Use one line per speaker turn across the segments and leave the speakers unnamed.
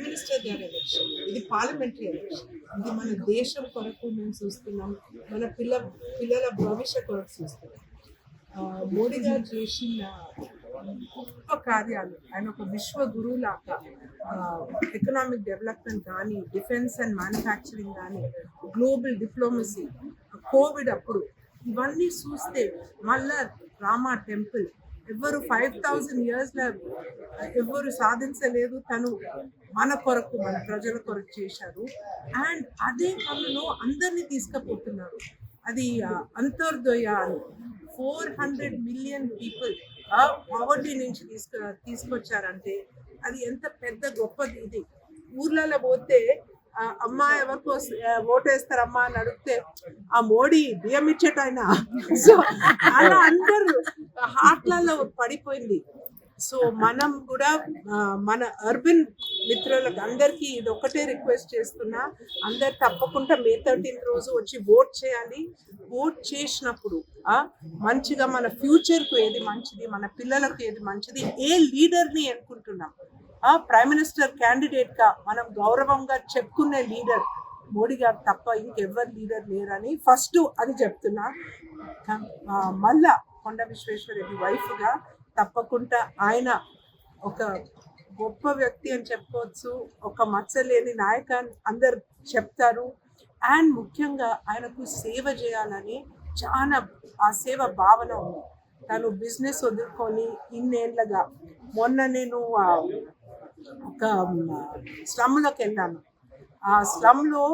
Minister గారి election, ఇది parliamentary election. ఇది మన దేశం కొరకు మేము చూస్తున్నాం, మన పిల్లల భవిష్యత్ కొరకు చూస్తున్నాం. మోడీ గారు చేసిన గొప్ప కార్యాలు, ఆయన ఒక విశ్వ గురువు లాగా ఎకనామిక్ డెవలప్మెంట్ కానీ, డిఫెన్స్ అండ్ మ్యానుఫ్యాక్చరింగ్ కానీ, గ్లోబల్ డిప్లొమసీ, కోవిడ్ అప్పుడు ఇవన్నీ చూస్తే మళ్ళా రామా టెంపుల్ ఎవరు 5000 yearsలో ఎవరు సాధించలేదు, తను మన కొరకు మన ప్రజల కొరకు చేశారు. అండ్ అదే పనులో అందరినీ తీసుకుపోతున్నారు. అది అంతర్దయ అని 400 million people పావర్టీ నుంచి తీసుకొచ్చారంటే అది ఎంత పెద్ద గొప్పది. ఇది ఊర్లలో పోతే అమ్మా ఎవరికో ఓటేస్తారమ్మా అని అడిగితే ఆ మోడీ బియ్యం ఇచ్చేటైనా, సో అలా అందరు హార్ట్లలో పడిపోయింది. సో మనం కూడా మన అర్బన్ మిత్రులకు అందరికీ ఇది ఒకటే రిక్వెస్ట్ చేస్తున్నా, అందరు తప్పకుండా May 13 రోజు వచ్చి ఓట్ చేయాలి. ఓట్ చేసినప్పుడు మంచిగా మన ఫ్యూచర్కు ఏది మంచిది, మన పిల్లలకు ఏది మంచిది, ఏ లీడర్ని ఎన్నుకుంటున్నాం. ప్రైమ్ మినిస్టర్ క్యాండిడేట్గా మనం గౌరవంగా చెప్పుకునే లీడర్ మోడీ గారు తప్ప ఇంకెవ్వరు లీడర్ లేరని ఫస్ట్ అది చెప్తున్నా. మళ్ళా కొండ విశ్వేశ్వరరెడ్డి వైఫ్గా తప్పకుండా ఆయన ఒక గొప్ప వ్యక్తి అని చెప్పుకోవచ్చు, ఒక మచ్చలేని నాయక అందరు చెప్తారు. అండ్ ముఖ్యంగా ఆయనకు సేవ చేయాలని చాలా ఆ సేవ భావన ఉంది. తను బిజినెస్ వదులుకొని ఇన్నేళ్ళగా, మొన్న నేను ఒక స్లమ్లోకి వెళ్ళాను. ఆ స్లమ్లో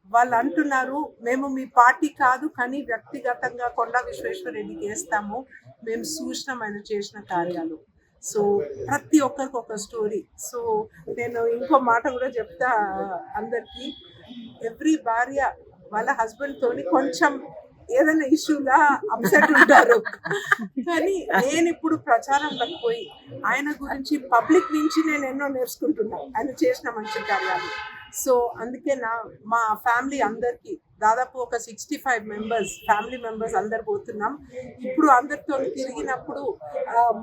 వాళ్ళు అంటున్నారు, మేము మీ పార్టీ కాదు కానీ వ్యక్తిగతంగా కొండ విశ్వేశ్వరరెడ్డికి వేస్తాము, మేము చూసినాం ఆయన చేసిన కార్యాలు. సో ప్రతి ఒక్కరికి ఒక స్టోరీ. సో నేను ఇంకో మాట కూడా చెప్తా అందరికీ, ఎవ్రీ భార్య వాళ్ళ హస్బెండ్తోని కొంచెం ఏదైనా ఇష్యూలా అప్సెట్ ఉంటారు, కానీ నేను ఇప్పుడు ప్రచారంలోకి పోయి ఆయన గురించి పబ్లిక్ నుంచి నేను ఎన్నో నేర్చుకుంటున్నాను, ఆయన చేసిన మంచి కార్యాలు. సో అందుకే మా ఫ్యామిలీ అందరికీ దాదాపు ఒక 65 members ఫ్యామిలీ మెంబర్స్ అందరు పోతున్నాం. ఇప్పుడు అందరితో తిరిగినప్పుడు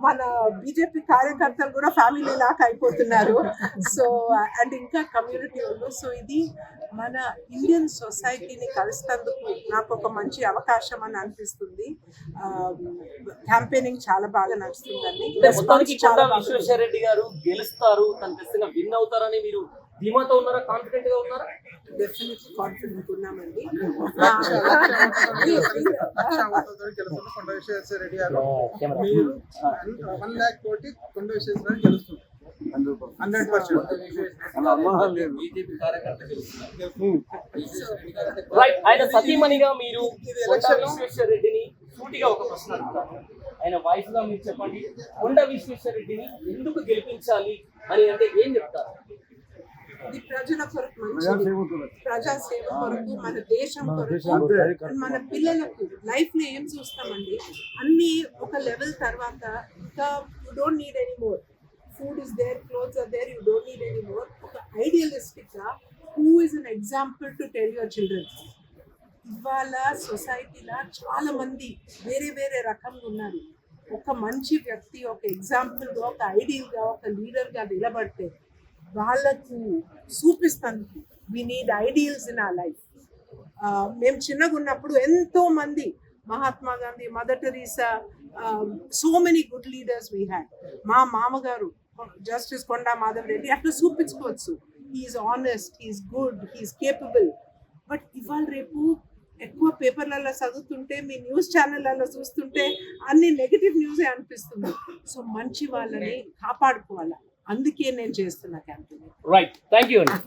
మన బీజేపీ కార్యకర్తలు కూడా ఫ్యామిలీ లాగా అయిపోతున్నారు. సో అండ్ ఇంకా కమ్యూనిటీ వాళ్ళు. సో ఇది మన ఇండియన్ సొసైటీని కలిసినందుకు నాకు ఒక మంచి అవకాశం అని అనిపిస్తుంది. క్యాంపెయినింగ్ చాలా బాగా నడుస్తుందండి.
విశ్వేశ్వరరెడ్డి గారు గెలుస్తారు, ఖచ్చితంగా విన్ అవుతారని మీరు ధీమాతో ఉన్నారా, కాన్ఫిడెంట్ గా ఉన్నారా?
డెఫినెట్లీ కాన్ఫిడెంట్ ఉన్నామండి.
కొండ విశ్వేశ్వరరెడ్డి గారు మీరు 1 lakh కోటి కొండ విశ్వేశ్వరరెడ్డి గెలుస్తుంది 100%.
రైట్. ఆయన సతీమణిగా మీరు కొండ విశ్వేశ్వరరెడ్డిని సూటిగా ఒక ప్రశ్న అడుగుతాను. ఆయన వైఫ్ గా మీరు చెప్పండి, కొండ విశ్వేశ్వరరెడ్డిని ఎందుకు గెలిపించాలి అని అంటే ఏం చెప్తారు?
ఇది ప్రజల కొరకు మంచిది, ప్రజాసేవ కొరకు, మన దేశం కొరకు, మన పిల్లలకు లైఫ్ లో ఏం చూస్తామండి, అన్ని ఒక లెవెల్ తర్వాత ఇంకా you don't need any more. Food is there, clothes are there, you don't need any more. ఒక ఐడియలిస్టిక్ గా who is an example to tell your children. ఇవాళ సొసైటీలో చాలా మంది వేరే వేరే రకంగా ఉన్నారు. ఒక మంచి వ్యక్తి ఒక ఎగ్జాంపుల్గా, ఒక ఐడియల్గా, ఒక లీడర్గా నిలబడితే వాళ్ళకు చూపిస్తాను we need ideals in a life. మేము చిన్నగా ఉన్నప్పుడు ఎంతో మంది Mahatma Gandhi, Mother Teresa, so many good leaders we had. మా మామగారు జస్టిస్ కొండా మాధవ్ రెడ్డి అట్లా చూపించుకోవచ్చు. He's honest, he's good, he's capable. But ఇవాళ రేపు ఎక్కువ పేపర్లలో చదువుతుంటే, మీ న్యూస్ ఛానళ్ళలో చూస్తుంటే అన్ని నెగిటివ్ న్యూసే అనిపిస్తుంది. సో మంచి వాళ్ళని కాపాడుకోవాలి, అందుకే నేను చేస్తున్నా క్యాంపెయిన్.
రైట్, థ్యాంక్ యూ అండి.